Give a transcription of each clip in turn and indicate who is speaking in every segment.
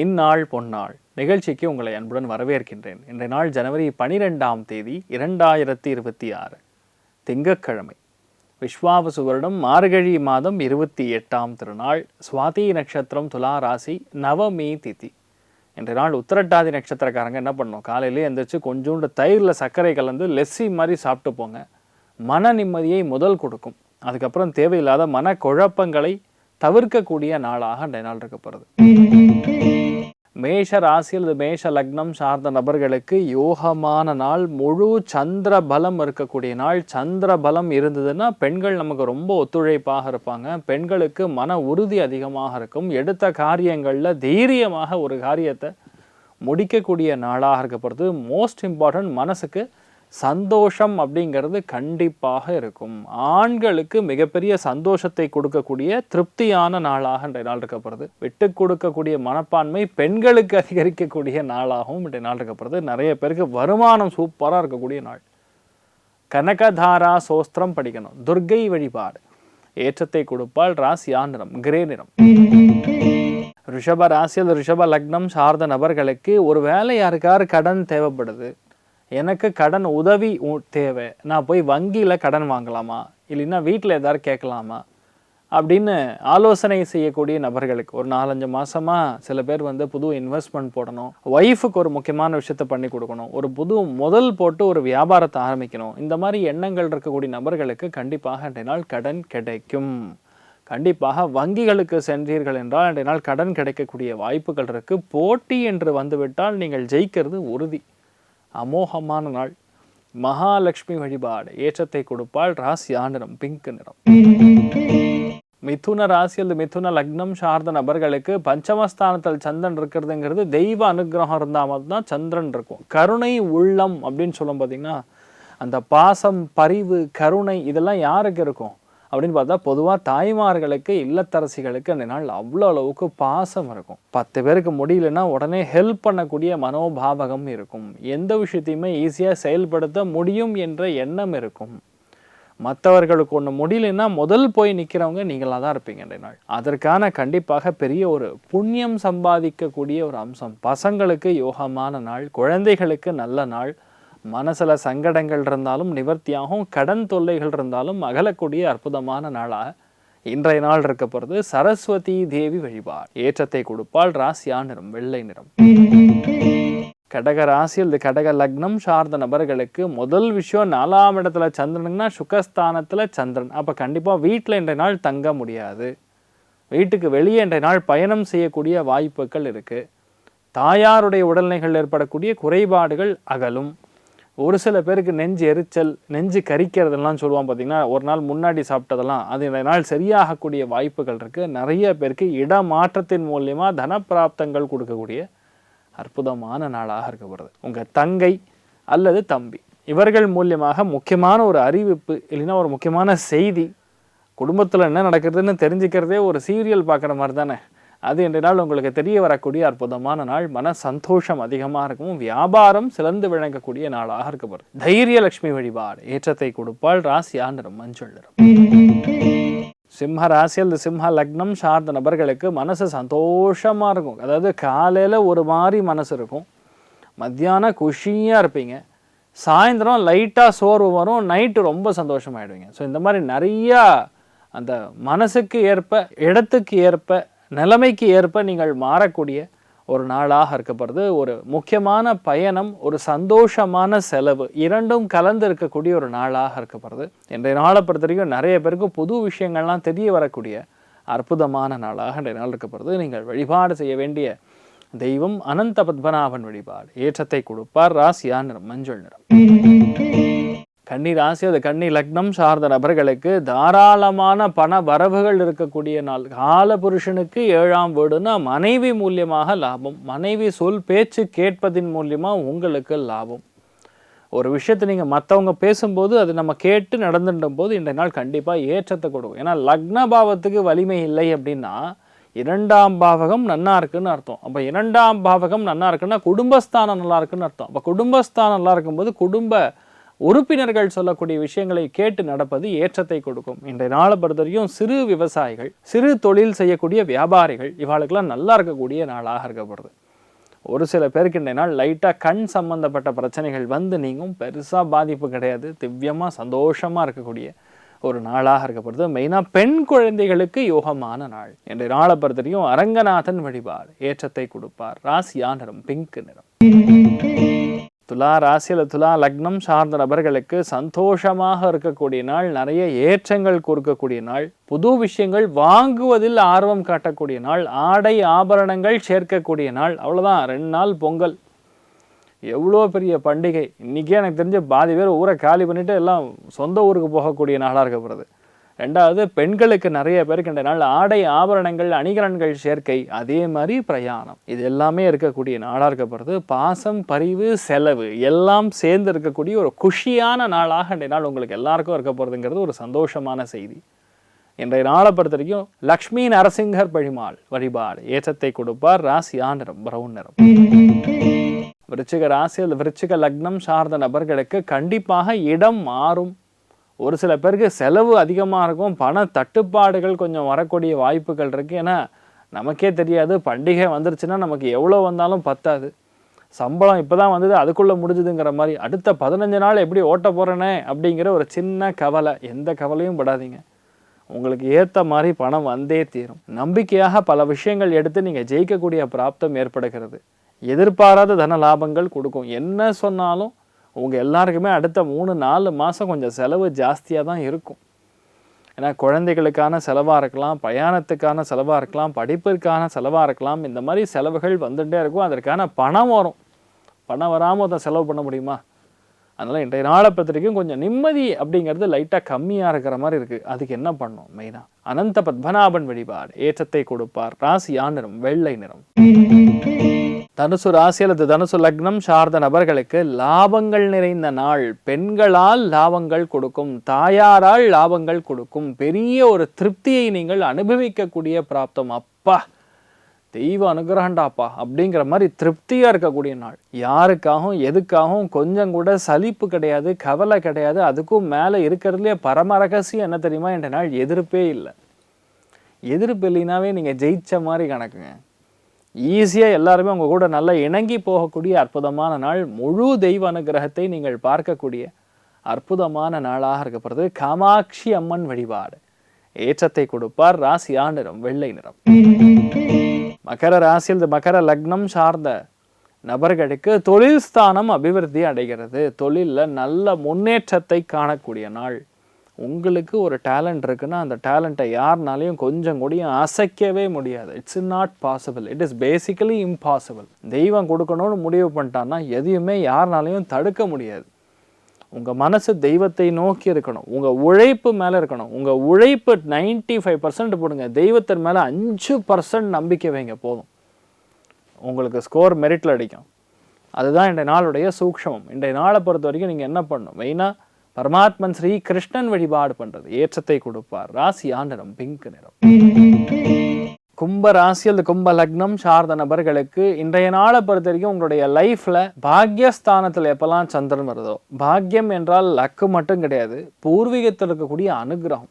Speaker 1: இந்நாள் பொன்னாள் நிகழ்ச்சிக்கு உங்களை அன்புடன் வரவேற்கின்றேன். இன்றைய நாள் ஜனவரி 12ஆம் தேதி 2026 திங்கட்கிழமை. விஸ்வாவசு வருடம் மார்கழி மாதம் 28ஆம் திருநாள். சுவாதி நட்சத்திரம், துலா ராசி, நவமி திதி. இன்றைய நாள் உத்திரட்டாதி நட்சத்திரக்காரங்க என்ன பண்ணணும், காலையிலே எந்திரிச்சு கொஞ்சோண்டு தயிரில் சர்க்கரை கலந்து லெஸ்ஸி மாதிரி சாப்பிட்டு போங்க. மன நிம்மதியை முதல் கொடுக்கும். அதுக்கப்புறம் தேவையில்லாத மன குழப்பங்களை தவிர்க்கக்கூடிய நாளாக இன்றைய நாள் இருக்கப்படுது. மேஷ ராசியில் மேஷ லக்னம் சார்ந்த நபர்களுக்கு யோகமான நாள். முழு சந்திர பலம் இருக்கக்கூடிய நாள். சந்திர பலம் இருந்ததுன்னா பெண்கள் நமக்கு ரொம்ப ஒத்துழைப்பாக இருப்பாங்க. பெண்களுக்கு மன உறுதி அதிகமாக இருக்கும். எடுத்த காரியங்களில் தைரியமாக ஒரு காரியத்தை முடிக்கக்கூடிய நாளாக இருக்கப்படுது. மோஸ்ட் இம்பார்ட்டன்ட், மனசுக்கு சந்தோஷம் அப்படிங்கிறது கண்டிப்பாக இருக்கும். ஆண்களுக்கு மிகப்பெரிய சந்தோஷத்தை கொடுக்கக்கூடிய திருப்தியான நாளாக இன்றைய நாள் இருக்கப்படுது. விட்டு கொடுக்கக்கூடிய மனப்பான்மை பெண்களுக்கு அதிகரிக்கக்கூடிய நாளாகவும் இன்றைய நாள் இருக்கப்படுது. நிறைய பேருக்கு வருமானம் சூப்பராக இருக்கக்கூடிய நாள். கனகதாரா சோஸ்திரம் படிக்கணும். துர்கை வழிபாடு ஏற்றத்தை கொடுப்பால். ராசியா நிறம் கிரே நிறம். ரிஷப ராசியில் ரிஷப லக்னம் சார்ந்த நபர்களுக்கு ஒரு வேலை யாருக்காரு கடன் தேவைப்படுது, எனக்கு கடன் உதவி தேவை, நான் போய் வங்கியில் கடன் வாங்கலாமா இல்லைன்னா வீட்டில் ஏதாவது கேட்கலாமா அப்படின்னு ஆலோசனை செய்யக்கூடிய நபர்களுக்கு ஒரு 4-5 மாதமாக சில பேர் புது இன்வெஸ்ட்மெண்ட் போடணும், ஒய்ஃபுக்கு ஒரு முக்கியமான விஷயத்தை பண்ணி கொடுக்கணும், ஒரு புது முதல் போட்டு ஒரு வியாபாரத்தை ஆரம்பிக்கணும், இந்த மாதிரி எண்ணங்கள் இருக்கக்கூடிய நபர்களுக்கு கண்டிப்பாக இன்றைய நாள் கடன் கிடைக்கும். கண்டிப்பாக வங்கிகளுக்கு சென்றீர்கள் என்றால் இன்றைய நாள் கடன் கிடைக்கக்கூடிய வாய்ப்புகள் இருக்குது. போட்டி என்று வந்துவிட்டால் நீங்கள் ஜெயிக்கிறது உறுதி. அமோகமான நாள். மகாலட்சுமி வழிபாடு ஏற்றத்தை கொடுப்பால். ராசியா நிறம் பிங்க் நிறம். மிதுன ராசியில் மிதுன லக்னம் சார்ந்த நபர்களுக்கு பஞ்சமஸ்தானத்தில் சந்திரன் இருக்கிறதுங்கிறது தெய்வ அனுகிரகம் இருந்தால் மட்டும்தான் சந்திரன் இருக்கும். கருணை உள்ளம் அப்படின்னு சொல்லும் பார்த்தீங்கன்னா, அந்த பாசம், பரிவு, கருணை இதெல்லாம் யாருக்கு இருக்கும் அப்படின்னு பார்த்தா பொதுவாக தாய்மார்களுக்கு, இல்லத்தரசிகளுக்கு அந்த நாள் அவ்வளோ அளவுக்கு பாசம் இருக்கும். 10 பேருக்கு முடியலன்னா உடனே ஹெல்ப் பண்ணக்கூடிய மனோபாவகம் இருக்கும். எந்த விஷயத்தையுமே ஈஸியாக செயல்படுத்த முடியும் என்ற எண்ணம் இருக்கும். மற்றவர்களுக்கு ஒன்று முடியலன்னா முதல் போய் நிற்கிறவங்க நீங்களாக தான் இருப்பீங்க இந்த நாள். அதற்கான கண்டிப்பாக பெரிய ஒரு புண்ணியம் சம்பாதிக்கக்கூடிய ஒரு அம்சம். பசங்களுக்கு யோகமான நாள், குழந்தைகளுக்கு நல்ல நாள். மனசில் சங்கடங்கள் இருந்தாலும் நிவர்த்தியாகும், கடன் தொல்லைகள் இருந்தாலும் அகலக்கூடிய அற்புதமான நாளாக இன்றைய நாள் இருக்க போகிறது. சரஸ்வதி தேவி வழிபாடு ஏற்றத்தை கொடுப்பால். ராசியா நிறம் வெள்ளை நிறம். கடக ராசியில் கடக லக்னம் சார்ந்த நபர்களுக்கு முதல் விஷயம், 4ஆம் இடத்துல சந்திரனுங்கன்னா சுகஸ்தானத்தில் சந்திரன். அப்போ கண்டிப்பாக வீட்டில் இன்றைய நாள் தங்க முடியாது. வீட்டுக்கு வெளியே இன்றைய நாள் பயணம் செய்யக்கூடிய வாய்ப்புகள் இருக்குது. தாயாருடைய உடல்நிலைகள் ஏற்படக்கூடிய குறைபாடுகள் அகலும். ஒரு சில பேருக்கு நெஞ்சு எரிச்சல், நெஞ்சு கரிக்கிறதெல்லாம் சொல்லுவான் பார்த்தீங்கன்னா, ஒரு நாள் முன்னாடி சாப்பிட்டதெல்லாம் அது இந்த நாள் சரியாகக்கூடிய வாய்ப்புகள் இருக்குது. நிறைய பேருக்கு இடமாற்றத்தின் மூலியமாக தனப்பிராப்தங்கள் கொடுக்கக்கூடிய அற்புதமான நாளாக இருக்கப்படுது. உங்கள் தங்கை அல்லது தம்பி இவர்கள் மூலியமாக முக்கியமான ஒரு அறிவிப்பு இல்லைன்னா ஒரு முக்கியமான செய்தி, குடும்பத்தில் என்ன நடக்கிறதுன்னு தெரிஞ்சுக்கிறதே ஒரு சீரியல் பார்க்குற மாதிரி தானே, அது இன்றைய நாள் உங்களுக்கு தெரிய வரக்கூடிய அற்புதமான நாள். மன சந்தோஷம் அதிகமாக இருக்கும். வியாபாரம் சிறந்து விளங்கக்கூடிய நாளாக இருக்கப்படுது. தைரியலட்சுமி வழிபாடு ஏற்றத்தை கொடுப்பால். ராசியா நிறம் மஞ்சள் நிறம். சிம்ம ராசியில் சிம்ம லக்னம் சார்ந்த நபர்களுக்கு மனசு சந்தோஷமாக இருக்கும். அதாவது காலையில் ஒரு மாதிரி மனசு இருக்கும், மத்தியானம் குஷியாக இருப்பீங்க, சாயந்தரம் லைட்டாக சோர்வு வரும், நைட்டு ரொம்ப சந்தோஷமாயிடுவீங்க. ஸோ இந்த மாதிரி நிறையா அந்த மனசுக்கு ஏற்ப, இடத்துக்கு ஏற்ப, நிலைமைக்கு ஏற்ப நீங்கள் மாறக்கூடிய ஒரு நாளாக இருக்கப்படுது. ஒரு முக்கியமான பயணம், ஒரு சந்தோஷமான செலவு, இரண்டும் கலந்து இருக்கக்கூடிய ஒரு நாளாக இருக்கப்படுது. இன்றைய நாளை பொறுத்த வரைக்கும் நிறைய பேருக்கு புது விஷயங்கள்லாம் தெரிய வரக்கூடிய அற்புதமான நாளாக இன்றைய நாள் இருக்கப்படுது. நீங்கள் வழிபாடு செய்ய வேண்டிய தெய்வம் அனந்த பத்மநாபன் வழிபாடு ஏற்றத்தை கொடுப்பார். ராசியா நிறம் மஞ்சள் நிறம். கன்னி ராசி அது கன்னி லக்னம் சார்ந்த நபர்களுக்கு தாராளமான பண வரவுகள் இருக்கக்கூடிய நாள். கால புருஷனுக்கு 7ஆம் வீடுனா மனைவி மூலியமாக லாபம். மனைவி சொல் பேச்சு கேட்பதின் மூலியமாக உங்களுக்கு லாபம். ஒரு விஷயத்தை நீங்கள் மற்றவங்க பேசும்போது அது நம்ம கேட்டு நடந்துட்ட போது இன்றைய நாள் கண்டிப்பாக ஏற்றத்தை கொடுக்கும். ஏன்னா லக்ன பாவத்துக்கு வலிமை இல்லை அப்படின்னா 2ஆம் பாவகம் நன்னா இருக்குன்னு அர்த்தம். அப்போ 2ஆம் பாவகம் நன்னா இருக்குன்னா குடும்பஸ்தானம் நல்லா இருக்குன்னு அர்த்தம். அப்போ குடும்பஸ்தானம் நல்லா இருக்கும்போது குடும்ப உறுப்பினர்கள் சொல்லக்கூடிய விஷயங்களை கேட்டு நடப்பது ஏற்றத்தை கொடுக்கும். இன்றைய நாளை பொறுத்தவரைக்கும் சிறு விவசாயிகள், சிறு தொழில் செய்யக்கூடிய வியாபாரிகள், இவாளுக்கெல்லாம் நல்லா இருக்கக்கூடிய நாளாக இருக்கப்படுது. ஒரு சில பேருக்கு இன்றைய நாள் லைட்டாக கண் சம்பந்தப்பட்ட பிரச்சனைகள் வந்து நீங்கும், பெருசாக பாதிப்பு கிடையாது, திவ்யமாக சந்தோஷமாக இருக்கக்கூடிய ஒரு நாளாக இருக்கப்படுது. மெயினாக பெண் குழந்தைகளுக்கு யோகமான நாள். இன்றைய நாளை பொறுத்தவரைக்கும் அரங்கநாதன் வழிபாடு ஏற்றத்தை கொடுப்பார். ராசியா நிறம் பிங்க் நிறம். துலா ராசியில் துலா லக்னம் சார்ந்த நபர்களுக்கு சந்தோஷமாக இருக்கக்கூடிய நாள், நிறைய ஏற்றங்கள் கொடுக்கக்கூடிய நாள், புது விஷயங்கள் வாங்குவதில் ஆர்வம் காட்டக்கூடிய நாள், ஆடை ஆபரணங்கள் சேர்க்கக்கூடிய நாள். அவ்வளோதான், 2 நாள் பொங்கல், எவ்வளோ பெரிய பண்டிகை. இன்றைக்கே எனக்கு தெரிஞ்ச பாதி பேர் ஊரை காலி பண்ணிவிட்டு எல்லாம் சொந்த ஊருக்கு போகக்கூடிய நாளாக இருக்கப்படுது. 2வது, பெண்களுக்கு நிறைய பேருக்கு இந்த நாள் ஆடை ஆபரணங்கள் அணிகலன்கள் சேர்க்கை, அதே மாதிரி பிரயாணம், இது எல்லாமே இருக்கக்கூடிய நாளாக இருக்கப்படுது. பாசம் பரிவு செலவு எல்லாம் சேர்ந்து இருக்கக்கூடிய ஒரு குஷியான நாளாக இன்றைய நாள் உங்களுக்கு எல்லாருக்கும் இருக்க போகிறதுங்கிறது ஒரு சந்தோஷமான செய்தி. இன்றைய நாளை பொறுத்த வரைக்கும் லக்ஷ்மி நரசிங்கர் பெருமாள் வழிபாடு ஏற்றத்தை கொடுப்பார். ராசியா நிறம் பிரவுன் நிறம். விருச்சிக ராசியில் விருச்சிக லக்னம் சார்ந்த நபர்களுக்கு கண்டிப்பாக இடம் மாறும். ஒரு சில பேருக்கு செலவு அதிகமாக இருக்கும், பண தட்டுப்பாடுகள் கொஞ்சம் வரக்கூடிய வாய்ப்புகள் இருக்குது. ஏன்னா நமக்கே தெரியாது, பண்டிகை வந்துருச்சுன்னா நமக்கு எவ்வளோ வந்தாலும் பத்தாது. சம்பளம் இப்போ தான் வந்தது, அதுக்குள்ளே முடிஞ்சுதுங்கிற மாதிரி அடுத்த 15 நாள் எப்படி ஓட்ட போகிறேனே அப்படிங்கிற ஒரு சின்ன கவலை. எந்த கவலையும் படாதீங்க, உங்களுக்கு ஏற்ற மாதிரி பணம் வந்தே தீரும். நம்பிக்கையாக பல விஷயங்கள் எடுத்து நீங்கள் ஜெயிக்கக்கூடிய பிராப்தம் ஏற்படுகிறது. எதிர்பாராத தன லாபங்கள் கொடுக்கும். என்ன சொன்னாலும் உங்கள் எல்லாருக்குமே அடுத்த 3-4 மாதம் கொஞ்சம் செலவு ஜாஸ்தியாக தான் இருக்கும். ஏன்னா குழந்தைகளுக்கான செலவாக இருக்கலாம், பிரயாணத்துக்கான செலவாக இருக்கலாம், படிப்பிற்கான செலவாக இருக்கலாம். இந்த மாதிரி செலவுகள் வந்துகிட்டே இருக்கும். அதற்கான பணம் வரும். பணம் வராமல் அதை செலவு பண்ண முடியுமா? அதனால் இன்றைய நாளை பத்திரிக்கையும் கொஞ்சம் நிம்மதி அப்படிங்கிறது லைட்டாக கம்மியாக இருக்கிற மாதிரி இருக்குது. அதுக்கு என்ன பண்ணணும்? மெயினாக அனந்த பத்மநாபன் வழிபாடு ஏற்றத்தை கொடுப்பார். ராசியா நிறம் வெள்ளை நிறம். தனுசு ராசி அல்லது தனுசு லக்னம் சார்ந்த நபர்களுக்கு லாபங்கள் நிறைந்த நாள். பெண்களால் லாபங்கள் கொடுக்கும், தாயாரால் லாபங்கள் கொடுக்கும், பெரிய ஒரு திருப்தியை நீங்கள் அனுபவிக்கக்கூடிய பிராப்தம். அப்பா தெய்வ அனுகிரகண்டாப்பா அப்படிங்கிற மாதிரி திருப்தியாக இருக்கக்கூடிய நாள். யாருக்காகவும் எதுக்காகவும் கொஞ்சம் கூட சலிப்பு கிடையாது, கவலை கிடையாது. அதுக்கும் மேலே இருக்கிறதுலே பரம ரகசியம் என்ன தெரியுமா? என்ற நாள் எதிர்ப்பே இல்லை. எதிர்ப்பு இல்லைனாவே நீங்கள் ஜெயிச்ச மாதிரி கணக்குங்க. ஈஸியாக எல்லாருமே உங்கள் கூட நல்லா இணங்கி போகக்கூடிய அற்புதமான நாள். முழு தெய்வ அனுகிரகத்தை நீங்கள் பார்க்கக்கூடிய அற்புதமான நாளாக இருக்கப்படுறது. காமாட்சி அம்மன் வழிபாடு ஏற்றத்தை கொடுப்பார். ராசியா நிறம் வெள்ளை நிறம். மகர ராசியில் மகர லக்னம் சார்ந்த நபர்களுக்கு தொழில் ஸ்தானம் அபிவிருத்தி அடைகிறது. தொழிலில் நல்ல முன்னேற்றத்தை காணக்கூடிய நாள். உங்களுக்கு ஒரு டேலண்ட் இருக்குன்னா அந்த டேலண்ட்டை யாருனாலையும் கொஞ்சம் கூடிய அசைக்கவே முடியாது. It's not possible, it is basically impossible. தெய்வம் கொடுக்கணும்னு முடிவு பண்ணிட்டான்னா எதையுமே யாருனாலையும் தடுக்க முடியாது. உங்கள் மனசு தெய்வத்தை நோக்கி இருக்கணும், உங்கள் உழைப்பு மேலே இருக்கணும். உங்கள் உழைப்பு 95% போடுங்க, தெய்வத்தின் மேலே 5% நம்பிக்கை வைங்க, போதும். உங்களுக்கு ஸ்கோர் மெரிட்டில் அடிக்கும். அதுதான் இன்றைய நாளுடைய சூக்ஷமம். இன்றைய நாளை பொறுத்த வரைக்கும் நீங்கள் என்ன பண்ணணும்? மெயினாக பரமாத்மன் ஸ்ரீ கிருஷ்ணன் வழிபாடு பண்ணுறது ஏற்றத்தை கொடுப்பார். ராசியா நிறம் பிங்க் நிறம். கும்ப ராசியில் கும்ப லக்னம் சார்ந்த நபர்களுக்கு இன்றைய நாளை பொறுத்த வரைக்கும் உங்களுடைய லைஃப்பில் பாக்யஸ்தானத்தில் எப்போல்லாம் சந்திரன் வருதோ, பாக்யம் என்றால் லக்கு மட்டும் கிடையாது, பூர்வீகத்தில் இருக்கக்கூடிய அனுகிரகம்.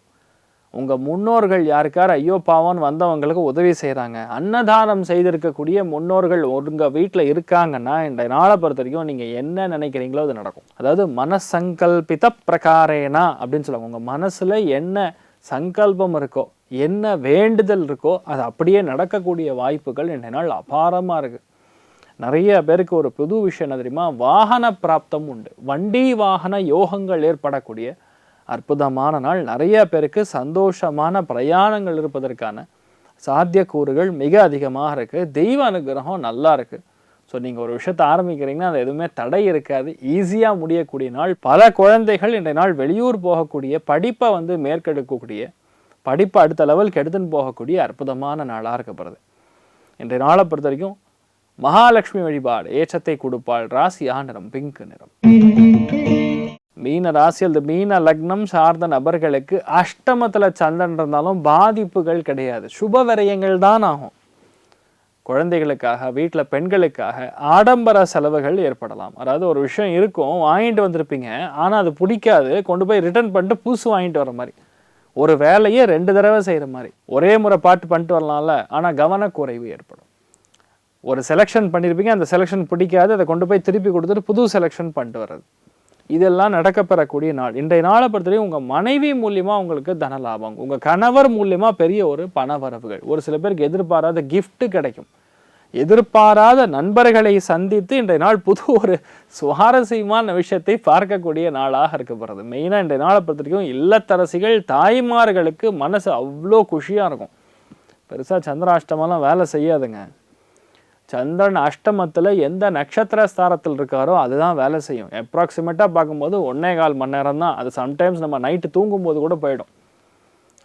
Speaker 1: உங்கள் முன்னோர்கள் யாருக்கார் ஐயோ பாவம்னு வந்தவங்களுக்கு உதவி செய்கிறாங்க, அன்னதானம் செய்திருக்கக்கூடிய முன்னோர்கள் உங்கள் வீட்டில் இருக்காங்கன்னா இன்றைய நாளை பொறுத்த வரைக்கும் நீங்கள் என்ன நினைக்கிறீங்களோ அது நடக்கும். அதாவது மனசங்கல்பித பிரகாரேனா அப்படின்னு சொல்லுவாங்க. உங்கள் மனசில் என்ன சங்கல்பம் இருக்கோ, என்ன வேண்டுதல் இருக்கோ அது அப்படியே நடக்கக்கூடிய வாய்ப்புகள் இன்றைய நாள் அபாரமாக இருக்குது. நிறைய பேருக்கு ஒரு புது விஷயம் என்ன தெரியுமா? வாகன பிராப்தம் உண்டு. வண்டி வாகன யோகங்கள் ஏற்படக்கூடிய அற்புதமான நாள். நிறைய பேருக்கு சந்தோஷமான பிரயாணங்கள் இருப்பதற்கான சாத்தியக்கூறுகள் மிக அதிகமாக இருக்குது. தெய்வ அனுகிரகம் நல்லா இருக்குது. ஸோ நீங்கள் ஒரு விஷயத்தை ஆரம்பிக்கிறீங்கன்னா அது எதுவுமே தடை இருக்காது, ஈஸியாக முடியக்கூடிய நாள். பல குழந்தைகள் இன்றைய நாள் வெளியூர் போகக்கூடிய, படிப்பை மேற்கெடுக்கக்கூடிய, படிப்பை அடுத்த லெவலுக்கு எடுத்துன்னு போகக்கூடிய அற்புதமான நாளாக இருக்கப்படுது. இன்றைய நாளை பொறுத்த வரைக்கும் மகாலட்சுமி வழிபாடு ஏற்றத்தை கொடுப்பாள். ராசியா நிறம் பிங்க் நிறம். மீன ராசியில் மீன லக்னம் சார்ந்த நபர்களுக்கு அஷ்டமத்தில் சந்திரன் இருந்தாலும் பாதிப்புகள் கிடையாது, சுப விரயங்கள் தான் ஆகும். குழந்தைகளுக்காக, வீட்டில் பெண்களுக்காக ஆடம்பர செலவுகள் ஏற்படலாம். அதாவது ஒரு விஷயம் இருக்கும், வாங்கிட்டு வந்திருப்பீங்க, ஆனால் அது பிடிக்காது, கொண்டு போய் ரிட்டர்ன் பண்ணிட்டு புதுசு வாங்கிட்டு வர மாதிரி, ஒரு வேலையை 2 தடவை செய்கிற மாதிரி. ஒரே முறை பண்ணிட்டு வரலாம்ல, ஆனால் கவனக்குறைவு ஏற்படும். ஒரு செலெக்ஷன் பண்ணியிருப்பீங்க, அந்த செலெக்ஷன் பிடிக்காது, அதை கொண்டு போய் திருப்பி கொடுத்துட்டு புது செலெக்ஷன் பண்ணிட்டு வர்றது, இதெல்லாம் நடக்கப்பெறக்கூடிய நாள். இன்றைய நாளை பொறுத்தவரைக்கும் உங்கள் மனைவி மூலியமாக உங்களுக்கு தன லாபம், உங்கள் கணவர் மூலியமாக பெரிய ஒரு பண வரவுகள், ஒரு சில பேருக்கு எதிர்பாராத கிஃப்ட் கிடைக்கும், எதிர்பாராத நண்பர்களை சந்தித்து இன்றைய நாள் புது ஒரு சுவாரஸ்யமான விஷயத்தை பார்க்கக்கூடிய நாளாக இருக்கப்படுறது. மெயினாக இன்றைய நாளை பொறுத்தவரைக்கும் இல்லத்தரசிகள், தாய்மார்களுக்கு மனசு அவ்வளோ குஷியாக இருக்கும். பெருசாக சந்திராஷ்டமெல்லாம் வேலை செய்யாதுங்க. சந்திரன் அஷ்டமத்தில் எந்த நட்சத்திர ஸ்தானத்தில் இருக்காரோ அதுதான் வேலை செய்யும். அப்ராக்சிமேட்டாக பார்க்கும்போது 1.25 மணி நேரம் தான். அது சம்டைம்ஸ் நம்ம நைட்டு தூங்கும்போது கூட போயிடும்.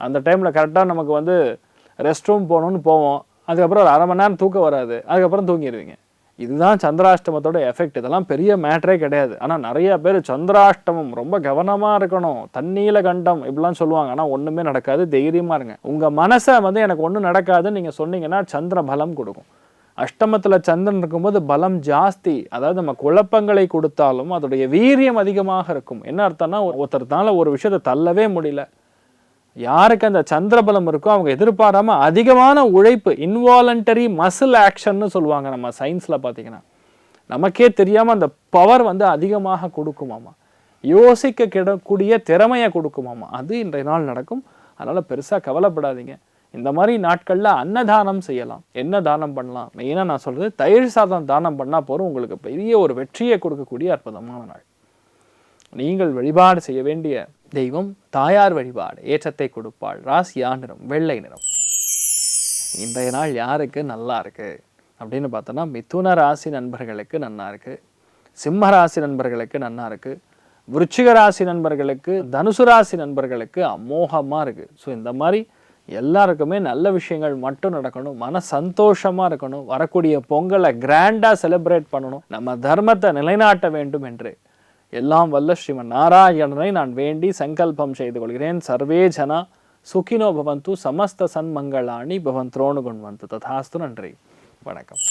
Speaker 1: அந்த டைமில் கரெக்டாக நமக்கு ரெஸ்ட் ரூம் போகணுன்னு போவோம், அதுக்கப்புறம் ஒரு 1/2 மணி நேரம் தூக்கம் வராது, அதுக்கப்புறம் தூங்கிடுவீங்க. இதுதான் சந்திராஷ்டமத்தோட எஃபெக்ட். இதெல்லாம் பெரிய மேட்டரே கிடையாது. ஆனால் நிறைய பேர் சந்திராஷ்டமம் ரொம்ப கவனமாக இருக்கணும், தண்ணீல கண்டம் இப்படிலாம் சொல்லுவாங்க. ஆனால் ஒன்றுமே நடக்காது, தைரியமாக இருங்க. உங்கள் மனசை எனக்கு ஒன்றும் நடக்காதுன்னு நீங்கள் சொன்னீங்கன்னா சந்திர பலம் கொடுக்கும். அஷ்டமத்தில் சந்திரன் இருக்கும்போது பலம் ஜாஸ்தி. அதாவது நம்ம குழப்பங்களை கொடுத்தாலும் அதோடைய வீரியம் அதிகமாக இருக்கும். என்ன அர்த்தம்னா, ஒருத்தர்னால ஒரு விஷயத்தை தள்ளவே முடியல, யாருக்கு அந்த சந்திர பலம் இருக்கோ அவங்க எதிர்பாராம அதிகமான உழைப்பு, இன்வாலண்டரி மசில் ஆக்ஷன்னு சொல்லுவாங்க நம்ம சயின்ஸில் பார்த்தீங்கன்னா. நமக்கே தெரியாமல் அந்த பவர் அதிகமாக கொடுக்குமாமா, யோசிக்க கிடக்கூடிய திறமையை கொடுக்குமாமா. அது இன்றைய நாள் நடக்கும். அதனால் பெருசாக கவலைப்படாதீங்க. இந்த மாதிரி நாட்களில் அன்னதானம் செய்யலாம். என்ன தானம் பண்ணலாம்? மெயினாக நான் சொல்கிறது, தயிர் சாதம் தானம் பண்ணால் போதும், உங்களுக்கு பெரிய ஒரு வெற்றியை கொடுக்கக்கூடிய அற்புதமான நாள். நீங்கள் வழிபாடு செய்ய வேண்டிய தெய்வம் தாயார் வழிபாடு, ஏற்றத்தை கொடுப்பாள். ராசியா நிறம் வெள்ளை நிறம். இன்றைய நாள் யாருக்கு நல்லா இருக்கு அப்படின்னு பார்த்தோன்னா, மிதுன ராசி நண்பர்களுக்கு நல்லா இருக்கு, சிம்ம ராசி நண்பர்களுக்கு நல்லா இருக்கு, விருச்சிக ராசி நண்பர்களுக்கு, தனுசு ராசி நண்பர்களுக்கு அமோகமாக இருக்குது. ஸோ இந்த மாதிரி எல்லாருக்குமே நல்ல விஷயங்கள் மட்டும் நடக்கணும், மன சந்தோஷமாக இருக்கணும், வரக்கூடிய பொங்கலை கிராண்டாக செலிப்ரேட் பண்ணணும், நம்ம தர்மத்தை நிலைநாட்ட வேண்டும் என்று எல்லாம் வல்ல ஸ்ரீமன் நாராயணனை நான் வேண்டி சங்கல்பம் செய்து கொள்கிறேன். சர்வே ஜனா சுகினோ பவந்து, சமஸ்த சன்மங்களாணி பவந்த்ரோணு குண்வந்து. ததாஸ்து. நன்றி, வணக்கம்.